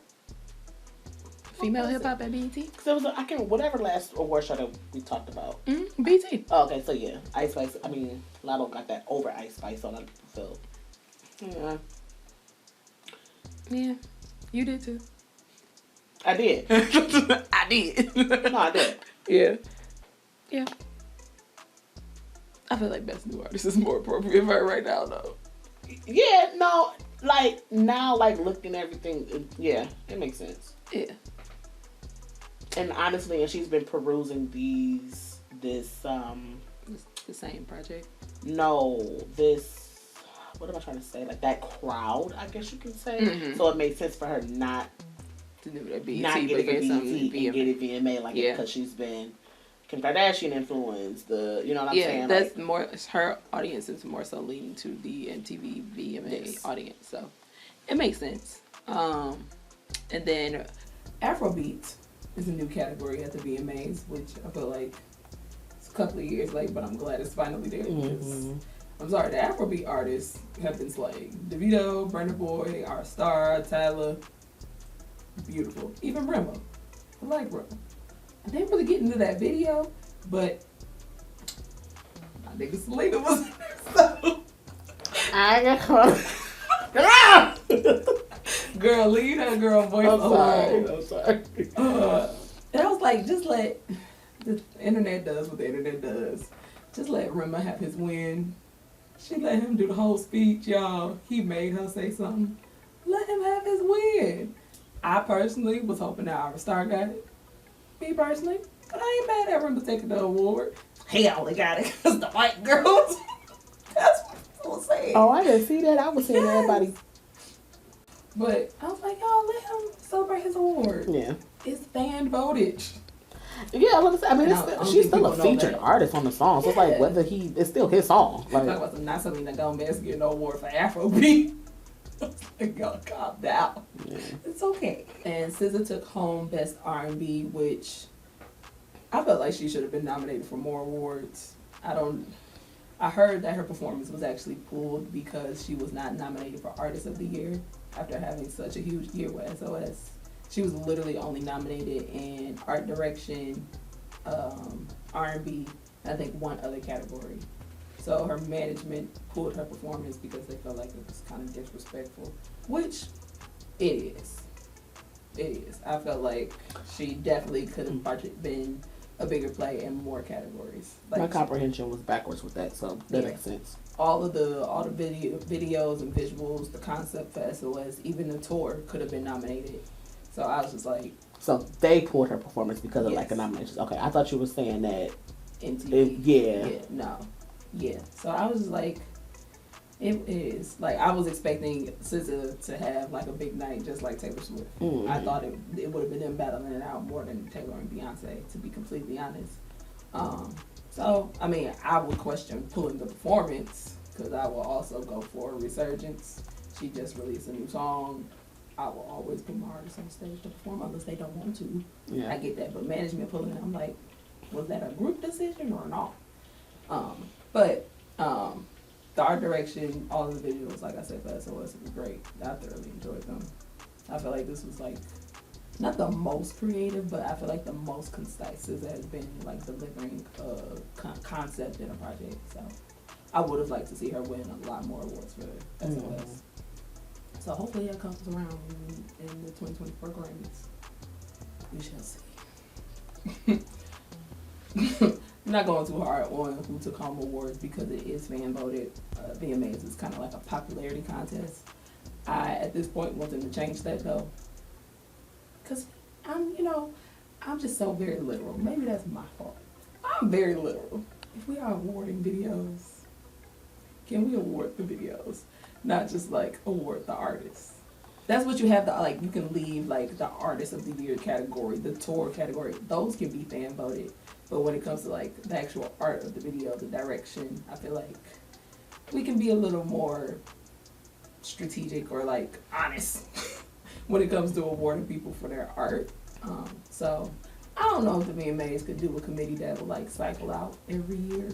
Female hip hop at BET? Because it was, I can't, whatever last award show that we talked about. BET. Oh, okay, so yeah, Ice Spice, I mean, Lotto got that over Ice Spice, so a lot of people felt, Yeah, you did too. I did. I did. No, I did. Yeah. Yeah. I feel like Best New Artist is more appropriate for her right now, though. Yeah, no, like, now, like, looking at everything, yeah, it makes sense. Yeah. And honestly, and she's been perusing this The same project? No, what am I trying to say? Like, that crowd, I guess you can say. Mm-hmm. So it made sense for her not To do that BET, get it for BET and VMA. get it VMA, like, because she's been Kim Kardashian influenced, you know what I'm saying? Yeah, that's like, more, her audience is more so leaning to the MTV VMA audience, so it makes sense. And then Afrobeat is a new category at the VMAs, which I feel like it's a couple of years late, but I'm glad it's finally there because I'm sorry, the Afrobeat artists have been slaying. Davido, Burna Boy, Our Star, Tyler, beautiful. Even Rema. I like Rema. I didn't really get into that video, but my nigga Selena was so. I got Girl, leave that girl voice alone. I'm sorry. And I was like, just let the internet does what the internet does. Just let Rema have his win. She let him do the whole speech, y'all. He made her say something. Let him have his win. I personally was hoping that Our Star got it. Me personally. But I ain't mad at Rema taking the award. He only got it because the white girls. That's what people say. Oh, I didn't see that. I was seeing everybody. But I was like, y'all, let him celebrate his award. Yeah. It's fan voted. Yeah, I mean, she's still a featured artist on the song. So it's like, whether it's still his song. Like, talk about some not Selena Gomez getting no award for Afrobeat. Like, y'all calm down. Yeah. It's okay. And SZA took home Best R&B, which I felt like she should have been nominated for more awards. I heard that her performance was actually pulled because she was not nominated for Artist of the Year after having such a huge year with SOS. She was literally only nominated in Art Direction, R&B, I think one other category. So her management pulled her performance because they felt like it was kind of disrespectful, which it is. It is. I felt like she definitely could have been a bigger play in more categories. Like, my comprehension was backwards with that, so that makes sense. All the videos and visuals, the concept for SOS, even the tour could have been nominated. So I was just like... So they pulled her performance because of like the nominations. Okay, I thought you were saying that... MTV. Yeah. So I was just like, it is. Like, I was expecting SZA to have like a big night just like Taylor Swift. Mm-hmm. I thought it would have been them battling it out more than Taylor and Beyonce, to be completely honest. So, I mean, I would question pulling the performance because I will also go for a resurgence. She just released a new song. I will always put my artists on stage to perform unless they don't want to. Yeah. I get that. But management pulling it, I'm like, was that a group decision or not? But the art direction, all of the videos, like I said, for SOS was great. I thoroughly enjoyed them. I feel like this was like, not the most creative, but I feel like the most concise SZA has been like delivering a concept in a project. So I would have liked to see her win a lot more awards for SOS. Mm-hmm. So hopefully that comes around in the 2024 Grammys. We shall see. not going too hard on who took home awards because it is fan voted. VMAs is kind of like a popularity contest. I, at this point, want them to change that though. Because I'm just so very literal. Maybe that's my fault. I'm very literal. If we are awarding videos, can we award the videos? Not just like award the artists. That's what you have to like. You can leave like the artist of the year category, the tour category. Those can be fan voted. But when it comes to like the actual art of the video, the direction, I feel like we can be a little more strategic or like honest when it comes to awarding people for their art. So I don't know if the VMAs could do a committee that will like cycle out every year,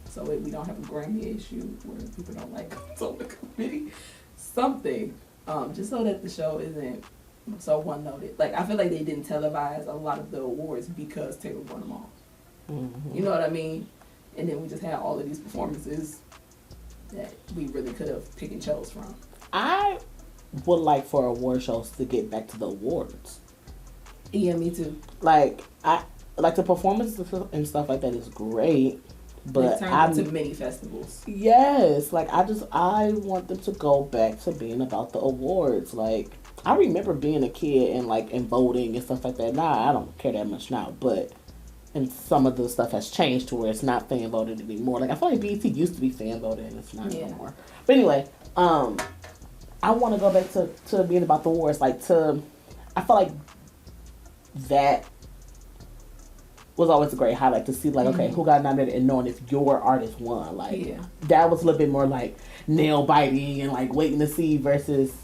so we don't have a Grammy issue where people don't like us on the committee. Something, just so that the show isn't so one noted. Like I feel like they didn't televise a lot of the awards because Taylor won them all. Mm-hmm. You know what I mean? And then we just had all of these performances that we really could have picked and chose from. I would like for award shows to get back to the awards. Yeah, me too. Like I like the performances and stuff like that is great, but I'm to many festivals. Yes, like I want them to go back to being about the awards. Like I remember being a kid and voting and stuff like that. Nah, I don't care that much now, but and some of the stuff has changed to where it's not fan voted anymore. Like I feel like BET used to be fan voted and it's not anymore. But anyway, I want to go back to being about the awards. I feel like that was always a great highlight to see, like, okay, who got nominated and knowing if your artist won. Like, that was a little bit more, like, nail-biting and, like, waiting to see versus,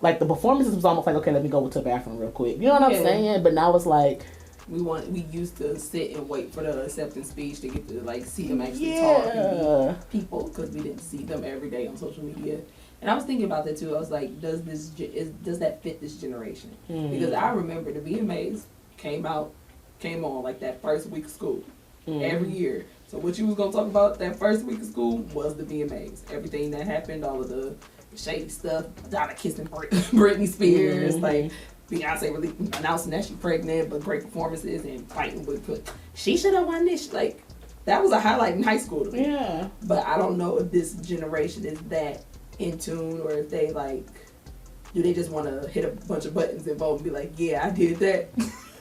like, the performances was almost like, okay, let me go to the bathroom real quick. You know what I'm saying? But now it's like... We used to sit and wait for the acceptance speech to get to, like, see them actually talk and be people because we didn't see them every day on social media. And I was thinking about that too. I was like, does that fit this generation? Because I remember the VMAs came on like that first week of school every year. So what you was gonna talk about that first week of school was the VMAs. Everything that happened, all of the shady stuff, Madonna kissing Britney Spears, like Beyonce really announcing that she's pregnant, but great performances and fighting with she should have won this. Like that was a highlight in high school to me. Yeah. But I don't know if this generation is that in tune, or if they do they just want to hit a bunch of buttons and vote and be like, yeah, I did that.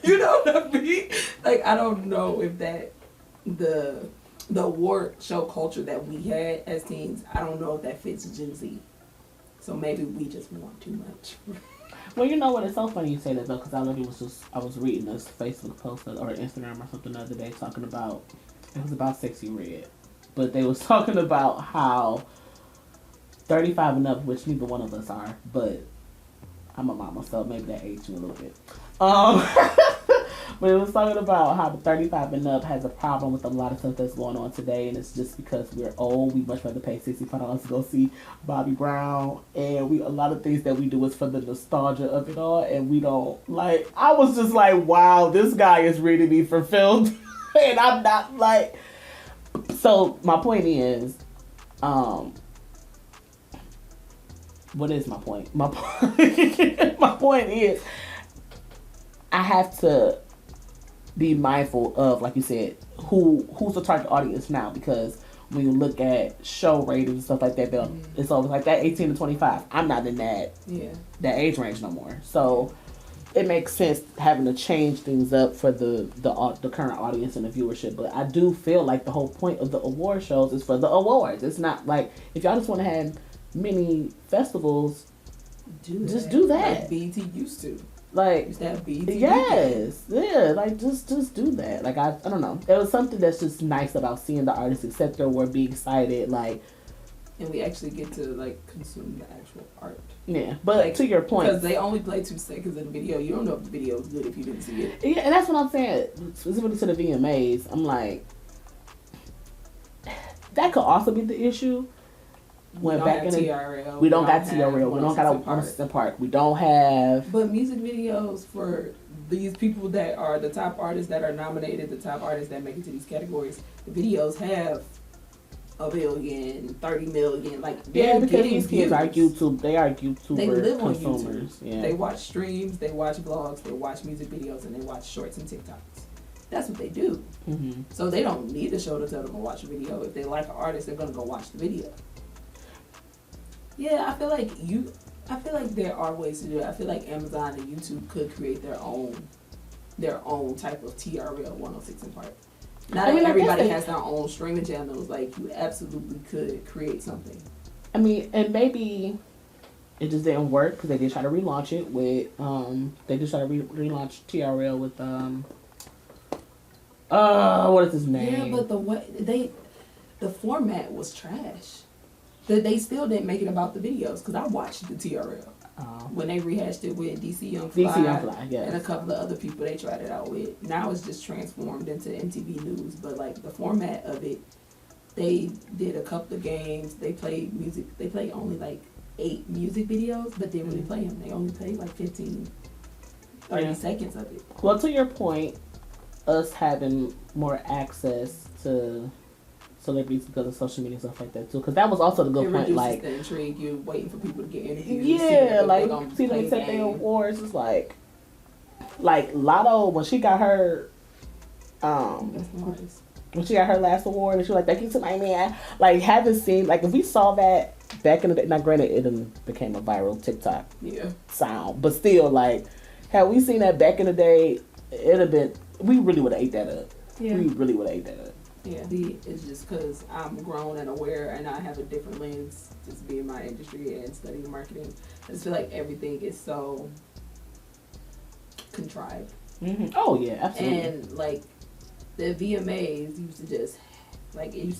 You know what I mean? Like, I don't know if that the award show culture that we had as teens, I don't know if that fits Gen Z. So maybe we just want too much. Well, you know what? It's so funny you say that though, because I was reading this Facebook post or Instagram or something the other day talking about, it was about Sexy Red, but they was talking about how 35 and up, which neither one of us are, but I'm a mama, so maybe that aged me a little bit. But it was talking about how the 35 and up has a problem with a lot of stuff that's going on today, and it's just because we're old. We much rather pay $65 to go see Bobby Brown, and a lot of things that we do is for the nostalgia of it all, and we don't like. I was just like, wow, this guy is reading me for filth, and I'm not like. So my point is, what is my point? My point is, I have to be mindful of, like you said, who's the target audience now, because when you look at show ratings and stuff like that, it's always like that 18 to 25. I'm not in that age range no more, so it makes sense having to change things up for the current audience and the viewership. But I do feel like the whole point of the award shows is for the awards. It's not like if y'all just want to have many festivals, do that. Like BET used to. Like, used to have BET. Yes. Yeah, like just do that. Like I don't know. There was something that's just nice about seeing the artists accept their work, be excited, like, and we actually get to like consume the actual art. Yeah, but like, to your point, because they only play 2 seconds of the video, you don't know if the video is good if you didn't see it. Yeah, and that's what I'm saying. Specifically to the VMAs, I'm like, that could also be the issue. When back in TRL, we don't got TRL. We don't got a 100% park. We don't have. But music videos for these people that are the top artists that are nominated, the top artists that make it to these categories, the videos have 1 billion, 30 million. Like, because these kids are YouTube. They are YouTuber They live on consumers. YouTube. Yeah. They watch streams, they watch vlogs, they watch music videos, and they watch shorts and TikToks. That's what they do. Mm-hmm. So they don't need the show to tell them to watch a video. If they like an artist, they're gonna go watch the video. Yeah, I feel like there are ways to do it. I feel like Amazon and YouTube could create their own type of TRL 106 and Park. Not everybody has their own streaming channels. Like, you absolutely could create something. I mean, and maybe it just didn't work because they did try to relaunch it with relaunch TRL with what is his name? Yeah, but the format was trash. They still didn't make it about the videos, because I watched the TRL when they rehashed it with DC Young Fly, yes. and a couple of other people they tried it out with. Now it's just transformed into MTV News, but like the format of it, they did a couple of games. They played music. They played only like 8 music videos, but didn't really play them. They only played like 15, 30 seconds of it. Well, to your point, us having more access to celebrities because of social media and stuff like that too, because that was also the good point. Like, the intrigue, you waiting for people to get interviewed. Yeah, like see them accept their awards. It's like Lotto when she got her when she got her last award, and she was like, "Thank you to my man." Like, haven't seen, like, if we saw that back in the day. Now, granted, it became a viral TikTok sound, but still, like, had we seen that back in the day, it'd have been. We really would have ate that up. Yeah. We really would have ate that up. Yeah, it's just because I'm grown and aware, and I have a different lens, just being my industry and studying marketing. I just feel like everything is so contrived. Mm-hmm. Oh yeah, absolutely. And like the VMAs used to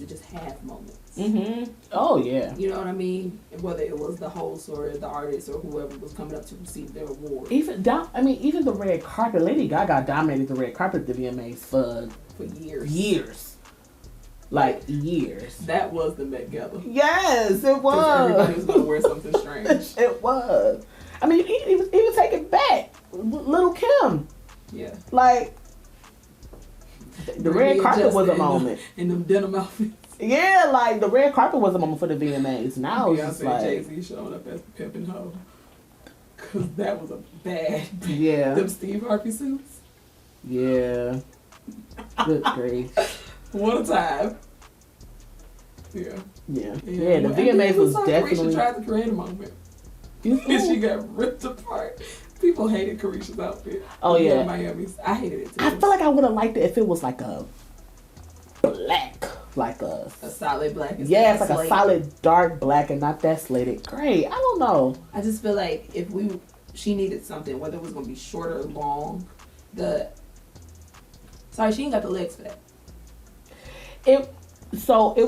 just have moments. Mm-hmm. Oh yeah. You know what I mean? Whether it was the host or the artist or whoever was coming up to receive their award. Even the red carpet. Lady Gaga dominated the red carpet at the VMAs for years. Like years. That was the Met Gala. Yes, it was. Everybody was gonna wear something strange. It was. I mean, even take it back. Little Kim. Yeah. Like the red carpet was a moment. In them denim outfits. Yeah, like the red carpet was a moment for the VMAs. Now it's just like Jay-Z showing up as the pimpin' hoe. Cause that was a bad. Yeah. Them Steve Harvey suits. Yeah. Good grief. What a time. Yeah. The VMAs was definitely. Carisha tried to create a moment. And she got ripped apart. People hated Carisha's outfit. Oh yeah. Miami's. I hated it too. I feel like I would have liked it if it was like a black, like a solid black. Yeah, it's like a solid dark black and not that slated. Great. I don't know. I just feel like she needed something, whether it was gonna be short or long. She ain't got the legs for that. It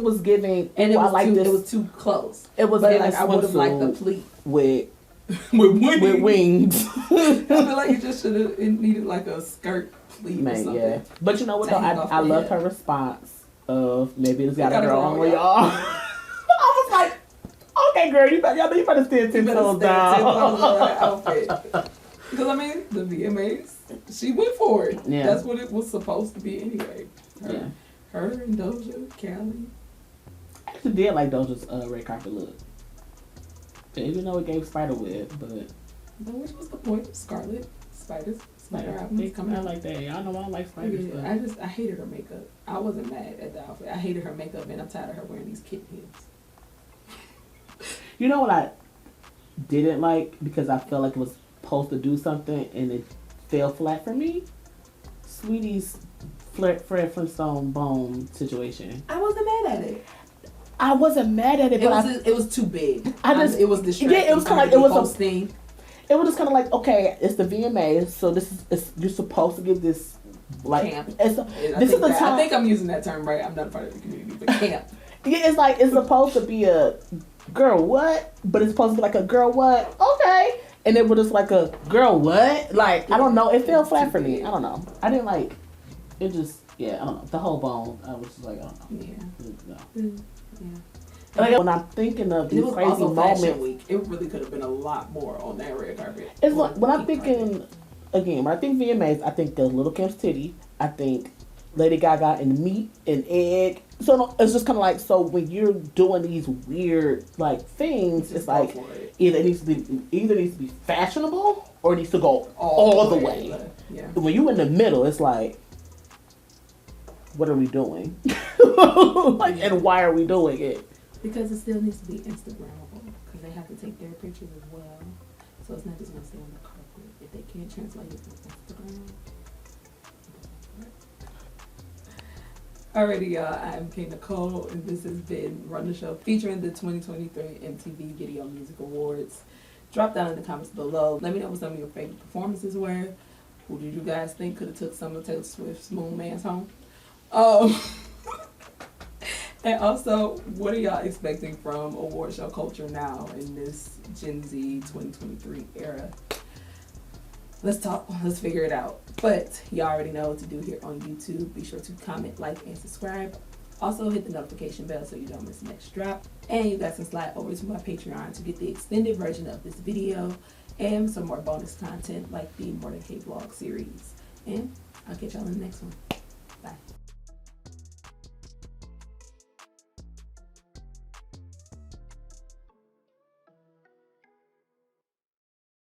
was giving, and it was too close. It was like I would have liked the pleat with wings. I feel like it needed like a skirt pleat or something. Yeah. But you know what though? I loved her response of maybe it's got a girl on with y'all. I was like, okay, girl, you better stand 10 toes down. Outfit. Because I mean, the VMAs, she went for it. Yeah. That's what it was supposed to be anyway. Her and Doja, Callie. I actually did like Doja's red carpet look. Even though it gave spiderweb, but which was the point? Scarlet, spider albums coming out like that. Y'all know I don't like spiders. Yeah, I hated her makeup. I wasn't mad at the outfit. I hated her makeup, and I'm tired of her wearing these kitten heels. You know what I didn't like, because I felt like it was supposed to do something and it fell flat for me? Sweetie's Fred Flintstone bone situation. I wasn't mad at it. I wasn't mad at it, but it was too big. It was distracting. Yeah, it was kind of like it was thing. It was just kind of like, okay, it's the VMAs, so you're supposed to give this like camp. This is the time. I think I'm using that term right. I'm not a part of the community, but camp. Yeah, it's like it's supposed to be a girl what, but it's supposed to be like a girl what. Okay, and it was just like a girl what. Like I don't know. It fell flat for me. I don't know. I didn't like. It just I don't know. The whole bone. I was just like I don't know. Yeah. Yeah. Like, when I'm thinking of these crazy moments, week, it really could have been a lot more on that red carpet. It's like when I'm thinking again. When I think VMAs, I think the Little Kim's titty. I think Lady Gaga and meat and egg. So it's just kind of like, so when you're doing these weird like things, it's like either it needs to be fashionable or it needs to go all the way. Yeah. When you in the middle, it's like what are we doing? Like, and why are we doing it? Because it still needs to be Instagrammable. Because they have to take their pictures as well. So it's not just going to stay on the carpet. If they can't translate it to Instagram. Alrighty, y'all. I'm Nikole, and this has been Run the Show featuring the 2023 MTV Video Music Awards. Drop down in the comments below. Let me know what some of your favorite performances were. Who did you guys think could have took some of Taylor Swift's Moon Man's home? And also, what are y'all expecting from award show culture now in this Gen Z 2023 era? Let's talk. Let's figure it out. But y'all already know what to do here on YouTube. Be sure to comment, like, and subscribe. Also, hit the notification bell so you don't miss the next drop. And you guys can slide over to my Patreon to get the extended version of this video and some more bonus content like the More Than K vlog series. And I'll catch y'all in the next one. Bye.